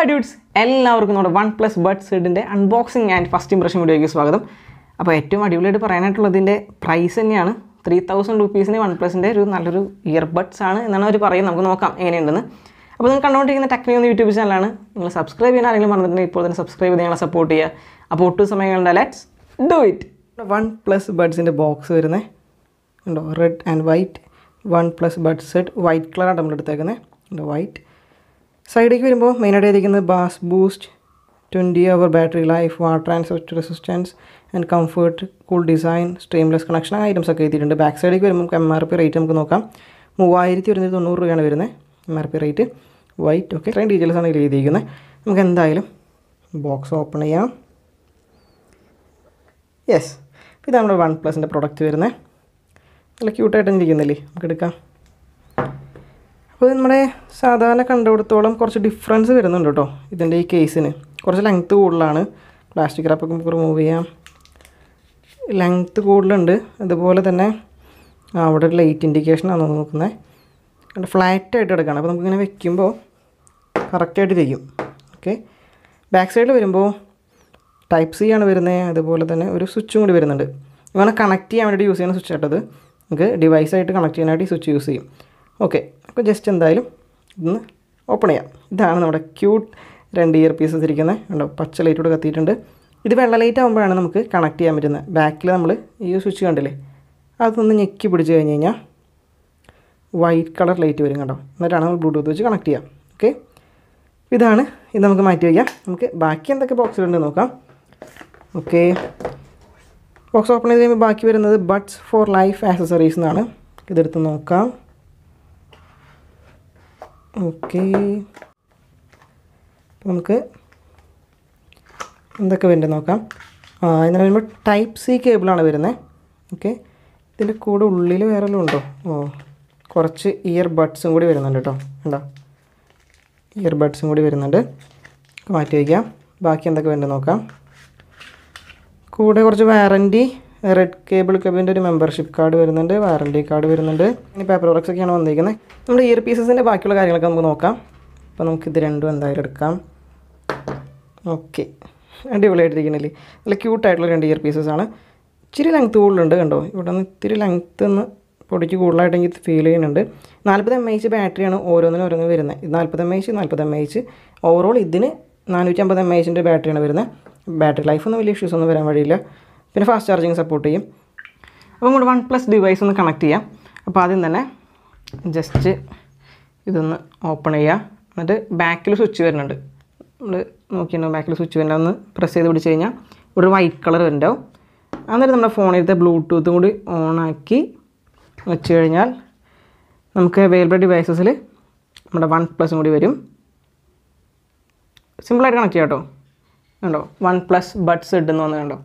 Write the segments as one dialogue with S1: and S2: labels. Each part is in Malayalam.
S1: Hi dudes, എല്ലാവർക്കും നമ്മുടെ OnePlus Buds Sedന്റെ അൺബോക്സിംഗ് ആൻഡ് ഫസ്റ്റ് ഇംപ്രഷൻ വീഡിയോയ്ക്ക് സ്വാഗതം. അപ്പോൾ ഏറ്റവും അടിപൊളിയായിട്ട് പറയാനായിട്ടുള്ളതിൻ്റെ പ്രൈസ് തന്നെയാണ്. 3000 രൂപീസിന് OnePlusന്റെ ഒരു നല്ലൊരു ഇയർബഡ്സ് ആണ് എന്നാണ് അവർ പറയുന്നത്. നമുക്ക് നോക്കാം എങ്ങനെയുണ്ടെന്ന്. അപ്പോൾ നിങ്ങൾ കണ്ടുകൊണ്ടിരിക്കുന്ന ടെക്നിക് എന്ന യൂട്യൂബ് ചാനലാണ്. നിങ്ങൾ സബ്സ്ക്രൈബ് ചെയ്യാൻ ആരെങ്കിലും പറഞ്ഞിട്ടുണ്ടെങ്കിൽ ഇപ്പോൾ തന്നെ സബ്സ്ക്രൈബ് ചെയ്ത് ഞങ്ങളെ സപ്പോർട്ട് ചെയ്യുക. അപ്പോൾ ഒട്ടും സമയങ്ങളുടെ ലെറ്റ്സ് ഡു ഇറ്റ്. OnePlus Budsന്റെ ബോക്സ് വരുന്നത് ഉണ്ടോ, red and white. OnePlus Buds Set white കളറാണ് നമ്മൾ എടുത്തേക്കുന്നത്, ഉണ്ടോ വൈറ്റ്. സൈഡിലേക്ക് വരുമ്പോൾ മെയിനായിട്ട് എഴുതിയിരിക്കുന്നത് bass boost, 20 hour battery life, water and sweat resistance and comfort, cool design, streamless connection items ഒക്കെ എഴുതിയിട്ടുണ്ട്. ബാക്ക് സൈഡിലേക്ക് വരുമ്പോൾ MRP റേറ്റ് നമുക്ക് നോക്കാം. 3190 രൂപയാണ് വരുന്നത് MRP റേറ്റ്. വൈറ്റ് ഓക്കെ, ഇത്രയും ഡീറ്റെയിൽസാണ് ഇതിൽ എഴുതിയിരിക്കുന്നത്. നമുക്ക് എന്തായാലും ബോക്സ് ഓപ്പൺ ചെയ്യാം. യെസ്, ഇതാണ് നമ്മുടെ OnePlusന്റെ പ്രൊഡക്റ്റ് വരുന്നത്. നല്ല ക്യൂട്ടായിട്ട് ഇരിക്കുന്നില്ലേ, നമുക്ക് എടുക്കാം. അപ്പോൾ നമ്മുടെ സാധാരണ കണ്ടിടത്തോളം കുറച്ച് ഡിഫറൻസ് വരുന്നുണ്ട് കേട്ടോ. ഇതിൻ്റെ ഈ കേസിന് കുറച്ച് ലെങ്ത്ത് കൂടുതലാണ്. പ്ലാസ്റ്റിക് റാപ്പൊക്കെ നമുക്ക് റിമൂവ് ചെയ്യാം. ലെങ്ത്ത് കൂടുതലുണ്ട്. അതുപോലെ തന്നെ അവിടെ ഒരു ലൈറ്റ് ഇൻഡിക്കേഷനാണ് നോക്കുന്നത്. ഫ്ലാറ്റായിട്ട് എടുക്കുകയാണ്. അപ്പോൾ നമുക്കിങ്ങനെ വെക്കുമ്പോൾ കറക്റ്റായിട്ട് ഇരിക്കും. ഓക്കെ, ബാക്ക് സൈഡിൽ വരുമ്പോൾ ടൈപ്പ് സി ആണ് വരുന്നത്. അതുപോലെ തന്നെ ഒരു സ്വിച്ചും കൂടി വരുന്നുണ്ട്. ഇങ്ങനെ കണക്ട് ചെയ്യാൻ വേണ്ടി യൂസ് ചെയ്യുന്ന സ്വിച്ച് ആയിട്ടത്. നമുക്ക് ഡിവൈസായിട്ട് കണക്ട് ചെയ്യാനായിട്ട് ഈ സ്വിച്ച് യൂസ് ചെയ്യും. ഓക്കെ, അപ്പോൾ ജസ്റ്റ് എന്തായാലും ഇതൊന്ന് ഓപ്പൺ ചെയ്യാം. ഇതാണ് നമ്മുടെ ക്യൂട്ട് 2 ഇയർ പീസസ് ഇരിക്കുന്നത്. ഉണ്ടോ, പച്ച ലൈറ്റ് കൂടെ കത്തിയിട്ടുണ്ട്. ഇത് വെള്ള ലൈറ്റ് ആകുമ്പോഴാണ് നമുക്ക് കണക്ട് ചെയ്യാൻ പറ്റുന്നത്. ബാക്കിൽ നമ്മൾ ഈ സ്വിച്ച് കണ്ടില്ലേ, അതൊന്ന് ഞെക്കി പിടിച്ച് കഴിഞ്ഞ് കഴിഞ്ഞാൽ വൈറ്റ് കളർ ലൈറ്റ് വരും കേട്ടോ. എന്നിട്ടാണ് നമ്മൾ ബ്ലൂടൂത്ത് വെച്ച് കണക്ട് ചെയ്യാം. ഓക്കെ, ഇതാണ്. ഇത് നമുക്ക് മാറ്റി വയ്ക്കാം. നമുക്ക് ബാക്കി എന്തൊക്കെ ബോക്സിലുണ്ട് നോക്കാം. ഓക്കെ, ബോക്സ് ഓപ്പൺ ചെയ്ത് കഴിയുമ്പോൾ ബാക്കി വരുന്നത് ബഡ്സ് ഫോർ ലൈഫ് ആക്സസറീസ് എന്നാണ്. ഇതെടുത്ത് നോക്കാം. ഓക്കെ, നമുക്ക് എന്തൊക്കെ വരുന്നത് നോക്കാം. എന്ന് പറയുമ്പോൾ ടൈപ്പ് സി കേബിളാണ് വരുന്നത്. ഓക്കെ, ഇതിൻ്റെ കൂടെ ഉള്ളിൽ വേറെ വല്ലതും ഉണ്ടോ? കുറച്ച് ഇയർ ബഡ്സും കൂടി വരുന്നുണ്ട് കേട്ടോ. ഉണ്ടോ, ഇയർ ബഡ്സും കൂടി വരുന്നുണ്ട്. മാറ്റി വയ്ക്കാം. ബാക്കി എന്തൊക്കെ വരുന്നത് നോക്കാം. കൂടെ കുറച്ച് വാറൻറ്റി, റെഡ് കേബിൾ കബിൻ്റെ ഒരു മെമ്പർഷിപ്പ് കാർഡ് വരുന്നുണ്ട്, വാറൻറ്റി കാർഡ് വരുന്നുണ്ട്. ഇനി പേപ്പർ വർക്ക്സ് ഒക്കെയാണ് വന്നിരിക്കുന്നത്. നമ്മുടെ ഇയർ പീസസിൻ്റെ ബാക്കിയുള്ള കാര്യങ്ങളൊക്കെ നമുക്ക് നോക്കാം. അപ്പോൾ നമുക്കിത് രണ്ടും എന്തായാലും എടുക്കാം. ഓക്കെ, അടിപൊളിയായിട്ടിരിക്കണില്ലേ, നല്ല ക്യൂട്ടായിട്ടുള്ള 2 ഇയർ പീസസാണ്. ഇച്ചിരി ലെങ്ത്ത് കൂടുതലുണ്ട് കണ്ടോ. ഇവിടെ നിന്ന് ഇത്തിരി ലെങ്ത്ത് ഒന്ന് പൊടിക്ക് കൂടുതലായിട്ട് എനിക്ക് ഫീൽ ചെയ്യുന്നുണ്ട്. 40 mAh ബാറ്ററിയാണ് ഓരോന്നിനും വരുന്നത്. ഇത് 40 mAh. ഓവറോൾ ഇതിന് 450 mAhൻ്റെ ബാറ്ററിയാണ് വരുന്നത്. ബാറ്ററി ലൈഫൊന്നും വലിയ ഇഷ്യൂസ് ഒന്നും വരാൻ വഴിയില്ല. പിന്നെ ഫാസ്റ്റ് ചാർജിങ് സപ്പോർട്ട് ചെയ്യും. അപ്പോൾ നമ്മുടെ OnePlus ഡിവൈസ് ഒന്ന് കണക്ട് ചെയ്യാം. അപ്പോൾ ആദ്യം തന്നെ ജസ്റ്റ് ഇതൊന്ന് ഓപ്പൺ ചെയ്യുക. എന്നിട്ട് ബാക്കിൽ സ്വിച്ച് വരുന്നുണ്ട്. നമ്മൾ നോക്കിയിട്ടുണ്ടാവും ബാക്കിൽ സ്വിച്ച് വരുന്നുണ്ട്. ഒന്ന് പ്രസ് ചെയ്ത് പിടിച്ച് കഴിഞ്ഞാൽ ഒരു വൈറ്റ് കളർ വരുന്നുണ്ടാവും. എന്നിട്ട് നമ്മുടെ ഫോണിലത്തെ ബ്ലൂടൂത്തും കൂടി ഓണാക്കി വെച്ച് കഴിഞ്ഞാൽ നമുക്ക് അവൈലബിൾ ഡിവൈസസിൽ നമ്മുടെ OnePlusഉം കൂടി വരും. സിമ്പിളായിട്ട് കണക്ട് ചെയ്യാം കേട്ടോ. കണ്ടോ, OnePlus Buds Set എന്ന് വന്ന് കണ്ടോ.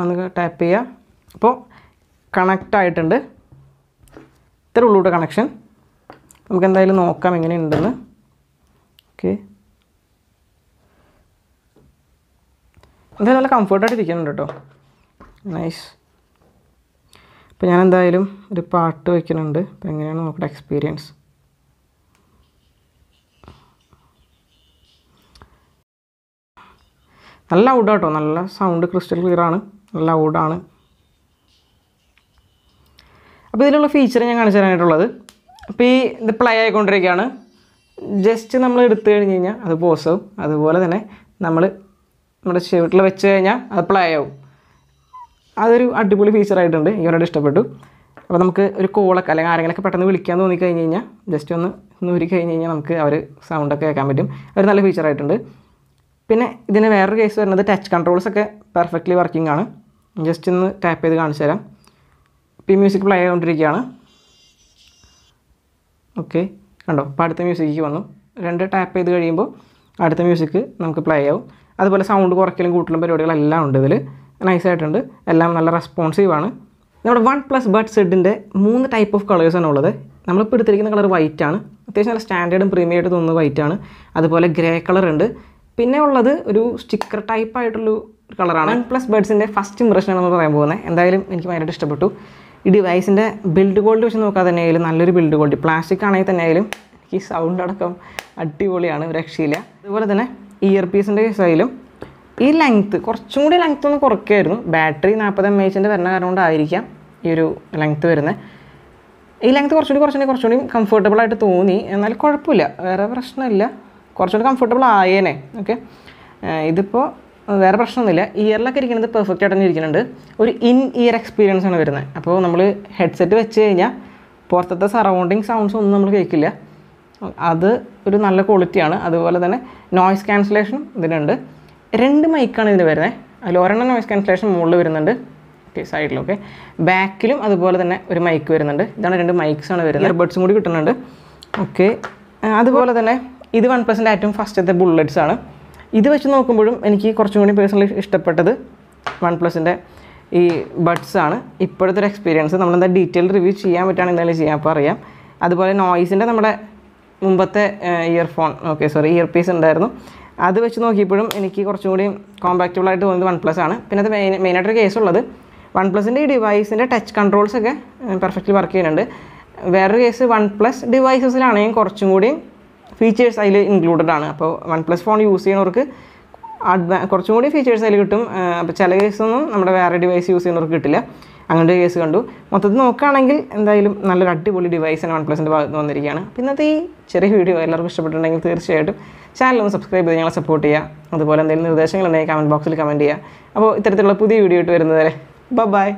S1: ഒന്ന് ടാപ്പ് ചെയ്യുക. അപ്പോൾ കണക്റ്റ് ആയിട്ടുണ്ട്. ഇത്ര ഉള്ളൂടെ കണക്ഷൻ. നമുക്ക് എന്തായാലും നോക്കാം എങ്ങനെയുണ്ടെന്ന്. ഓക്കെ, എന്തായാലും നല്ല കംഫർട്ടായിട്ട് ഇരിക്കുന്നുണ്ട് കേട്ടോ. നൈസ്. അപ്പോൾ ഞാൻ എന്തായാലും ഒരു പാട്ട് വയ്ക്കുന്നുണ്ട്. അപ്പോൾ എങ്ങനെയാണ് നോക്കട്ടെ എക്സ്പീരിയൻസ്. നല്ല ലൗഡാണ് കേട്ടോ, നല്ല സൗണ്ട്, ക്രിസ്റ്റൽ ക്ലിയർ ആണ്, നല്ല ലൗഡാണ്. അപ്പോൾ ഇതിലുള്ള ഫീച്ചർ ഞാൻ കാണിച്ചു തരാനായിട്ടുള്ളത്. അപ്പോൾ ഇത് പ്ലേ ആയിക്കൊണ്ടിരിക്കുകയാണ്. ജസ്റ്റ് നമ്മൾ എടുത്തു കഴിഞ്ഞ് കഴിഞ്ഞാൽ അത് പോസ് ആവും. അതുപോലെ തന്നെ നമ്മൾ നമ്മുടെ ചെവിട്ടിൽ വെച്ച് കഴിഞ്ഞാൽ അത് പ്ലേ ആവും. അതൊരു അടിപൊളി ഫീച്ചറായിട്ടുണ്ട്. എനിക്ക് വളരെ ഇഷ്ടപ്പെട്ടു. അപ്പോൾ നമുക്ക് ഒരു കോളൊക്കെ അല്ലെങ്കിൽ ആരെങ്കിലൊക്കെ പെട്ടെന്ന് വിളിക്കാൻ തോന്നിക്കഴിഞ്ഞ് കഴിഞ്ഞാൽ ജസ്റ്റ് ഒന്ന് ഊരി കഴിഞ്ഞ് കഴിഞ്ഞാൽ നമുക്ക് അവർ സൗണ്ടൊക്കെ കേൾക്കാൻ പറ്റും. ഒരു നല്ല ഫീച്ചറായിട്ടുണ്ട്. പിന്നെ ഇതിന് വേറൊരു കേസ് വരുന്നത് ടച്ച് കൺട്രോൾസൊക്കെ പെർഫെക്റ്റ്ലി വർക്കിംഗ് ആണ്. ജസ്റ്റ് ഒന്ന് ടാപ്പ് ചെയ്ത് കാണിച്ചു തരാം. ഇപ്പോൾ ഈ മ്യൂസിക് പ്ലേ ആയിക്കൊണ്ടിരിക്കുകയാണ്. ഓക്കെ, കണ്ടോ, അപ്പോൾ അടുത്ത മ്യൂസിക്ക് വന്നു. 2 ടാപ്പ് ചെയ്ത് കഴിയുമ്പോൾ അടുത്ത മ്യൂസിക് നമുക്ക് പ്ലേ ആവും. അതുപോലെ സൗണ്ട് കുറയ്ക്കലും കൂട്ടലും പരിപാടികളെല്ലാം ഉണ്ട് ഇതിൽ. നൈസായിട്ടുണ്ട്. എല്ലാം നല്ല റെസ്പോൺസീവാണ്. നമ്മുടെ OnePlus Buds Setന്റെ 3 ടൈപ്പ് ഓഫ് കളേഴ്സാണ് ഉള്ളത്. നമ്മളിപ്പോൾ എടുത്തിരിക്കുന്ന കളർ വൈറ്റ് ആണ്. അത്യാവശ്യം നല്ല സ്റ്റാൻഡേർഡും പ്രീമിയം ആയിട്ട് തോന്നുന്നത് വൈറ്റ് ആണ്. അതുപോലെ ഗ്രേ കളർ ഉണ്ട്. പിന്നെ ഉള്ളത് ഒരു സ്റ്റിക്കർ ടൈപ്പ് ആയിട്ടുള്ളൊരു കളറാണ്. OnePlus Budsന്റെ ഫസ്റ്റ് ഇംപ്രഷനാണെന്ന് പറയാൻ പോകുന്നത്. എന്തായാലും എനിക്ക് ഭയങ്കരമായിട്ട് ഇഷ്ടപ്പെട്ടു. ഈ ഡിവൈസിൻ്റെ ബിൽഡ് ക്വാളിറ്റി വെച്ച് നോക്കാതെ തന്നെ ആയാലും നല്ലൊരു ബിൽഡ് ക്വാളിറ്റി. പ്ലാസ്റ്റിക് ആണെങ്കിൽ തന്നെ ആയാലും ഈ സൗണ്ട് അടക്കം അടിപൊളിയാണ്, രക്ഷയില്ല. അതുപോലെ തന്നെ ഇയർ പീസിൻ്റെ കേസായാലും ഈ ലെങ്ത്ത് കുറച്ചും കൂടി ലെങ്ത്ത് ഒന്ന് കുറയ്ക്കുമായിരുന്നു. ബാറ്ററി 40 mAh വരുന്ന കാരണം കൊണ്ടായിരിക്കാം ഈ ഒരു ലെങ്ത്ത് വരുന്നത്. ഈ ലെങ്ത്ത് കുറച്ചുകൂടി കംഫർട്ടബിൾ ആയിട്ട് തോന്നി. എന്നാൽ കുഴപ്പമില്ല, വേറെ പ്രശ്നമില്ല, കുറച്ചുകൂടി കംഫർട്ടബിൾ ആയേനെ. ഓക്കെ, ഇതിപ്പോൾ വേറെ പ്രശ്നമൊന്നുമില്ല. ഇയറിലൊക്കെ ഇരിക്കുന്നത് പെർഫെക്റ്റ് ആയിട്ട് തന്നെ ഇരിക്കുന്നുണ്ട്. ഒരു ഇൻ ഇയർ എക്സ്പീരിയൻസ് ആണ് വരുന്നത്. അപ്പോൾ നമ്മൾ ഹെഡ്സെറ്റ് വെച്ച് കഴിഞ്ഞാൽ പുറത്തത്തെ സറൗണ്ടിങ് സൗണ്ട്സ് ഒന്നും നമ്മൾ കേൾക്കില്ല. അത് ഒരു നല്ല ക്വാളിറ്റിയാണ്. അതുപോലെ തന്നെ നോയ്സ് ക്യാൻസലേഷനും ഇതിനുണ്ട്. 2 മൈക്കാണ് ഇതിന് വരുന്നത്. അതിൽ ഒരെണ്ണം നോയ്സ് ക്യാൻസലേഷൻ മുകളിൽ വരുന്നുണ്ട്, ഓക്കെ, സൈഡിലൊക്കെ. ബാക്കിലും അതുപോലെ തന്നെ ഒരു മൈക്ക് വരുന്നുണ്ട്. ഇതാണ് 2 മൈക്സാണ് വരുന്നത്. ഇയർബഡ്സും കൂടി കിട്ടുന്നുണ്ട്. ഓക്കെ, അതുപോലെ തന്നെ ഇത് OnePlusൻ്റെ ഏറ്റവും ഫസ്റ്റത്തെ ബുള്ളറ്റ്സ് ആണ്. ഇത് വെച്ച് നോക്കുമ്പോഴും എനിക്ക് കുറച്ചും കൂടി പേഴ്സണലി ഇഷ്ടപ്പെട്ടത് OnePlusൻ്റെ ഈ ബഡ്സ് ആണ്. ഇപ്പോഴത്തെ ഒരു എക്സ്പീരിയൻസ് നമ്മളെന്താ ഡീറ്റെയിൽ റിവ്യൂ ചെയ്യാൻ പറ്റുകയാണെങ്കിൽ എന്തായാലും ചെയ്യാം, അപ്പോൾ അറിയാം. അതുപോലെ നോയ്സിൻ്റെ നമ്മുടെ മുമ്പത്തെ ഇയർ പീസ് ഉണ്ടായിരുന്നു. അത് വെച്ച് നോക്കിയപ്പോഴും എനിക്ക് കുറച്ചും കൂടി കോമ്പാക്റ്റബിളായിട്ട് തോന്നുന്നത് OnePlus ആണ്. പിന്നെ അത് മെയിനായിട്ടൊരു കേസുള്ളത് OnePlusൻ്റെ ഈ ഡിവൈസിൻ്റെ ടച്ച് കൺട്രോൾസൊക്കെ പെർഫെക്റ്റ്ലി വർക്ക് ചെയ്യുന്നുണ്ട്. വേറൊരു കേസ് OnePlus ഡിവൈസസിലാണെങ്കിൽ കുറച്ചും കൂടി ഫീച്ചേഴ്സ് അതിൽ ഇൻക്ലൂഡഡ് ആണ്. അപ്പോൾ OnePlus ഫോൺ യൂസ് ചെയ്യുന്നവർക്ക് കുറച്ചും കൂടി ഫീച്ചേഴ്സ് അതിൽ കിട്ടും. അപ്പോൾ ചില കേസൊന്നും നമ്മുടെ വേറെ ഡിവൈസ് യൂസ് ചെയ്യുന്നവർക്ക് കിട്ടില്ല. അങ്ങനത്തെ കേസ് കണ്ടു. മൊത്തത്തിൽ നോക്കുകയാണെങ്കിൽ എന്തായാലും നല്ലൊരു അടിപൊളി ഡിവൈസാണ് OnePlusൻ്റെ ഭാഗത്ത് നിന്ന് വന്നിരിക്കുകയാണ്. അപ്പോൾ ഇന്നത്തെ ഈ ചെറിയ വീഡിയോ എല്ലാവർക്കും ഇഷ്ടപ്പെട്ടിട്ടുണ്ടെങ്കിൽ തീർച്ചയായിട്ടും ചാനലൊന്ന് സബ്സ്ക്രൈബ് ചെയ്ത് ഞങ്ങളെ സപ്പോർട്ട് ചെയ്യുക. അതുപോലെ എന്തെങ്കിലും നിർദ്ദേശങ്ങളുണ്ടെങ്കിൽ കമൻറ്റ് ബോക്സിൽ കമൻറ്റ് ചെയ്യുക. അപ്പോൾ ഇത്തരത്തിലുള്ള പുതിയ വീഡിയോ ആയിട്ട് വരുന്നതുവരെ ബൈ.